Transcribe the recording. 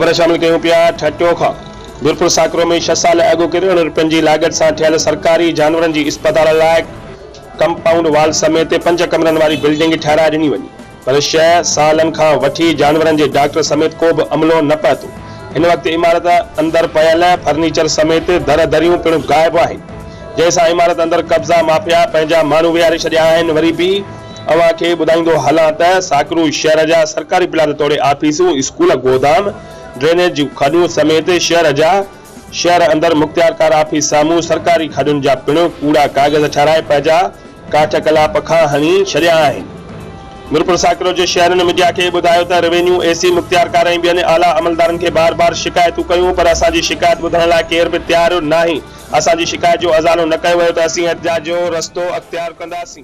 खबर शामिल कयूं पिया ठटियो खां। वीरपुर साकरो में 6 साल अॻु करोड़ों रुपयनि जी लागत सां ठहियल सरकारी जानवरनि जी इस्पताल लाइ कंपाउंड वाल समेत 5 कमरनि वारी बिल्डिंग ठाराए ॾिनी वञी, पर 6 सालनि खां वठी जानवरनि जे डॉक्टर समेत को बि अमलो न पहुतो। हिन वक्त इमारत अंदर पयल फर्नीचर समेत दर दरियूं पिणु गायब आहिनि, जंहिंसां इमारत अंदर कब्ज़ा माफ़िया पंहिंजा माण्हू विहारे छॾिया आहिनि। वरी बि अवां खे ॿुधाईंदो हलां त साकरू शहर जा सरकारी प्लान तोड़े ऑफिसूं, स्कूल, गोदाम, ड्रेनेज जूं खॾूं समेत शहर अंदर मुख्तियारकार ऑफिस साम्हूं सरकारी खॾुनि जा पिणु कूड़ा कागज़ ठाराए पंहिंजा काठ कलाप खां हणी छॾिया आहिनि। वीरपुर साकरो जे शहरनि मीडिया खे ॿुधायो त रेवेन्यू एसी मुख्तियारकार ऐं ॿियनि आला अमलदारनि खे बार शिकायतूं कयूं, पर असांजी शिकायत ॿुधण लाइ केरु बि तयारु नाहे। असांजी शिकायत जो अज़ालो न कयो वियो त असीं एहतिजाज जो रस्तो अख़्तियार कंदासीं।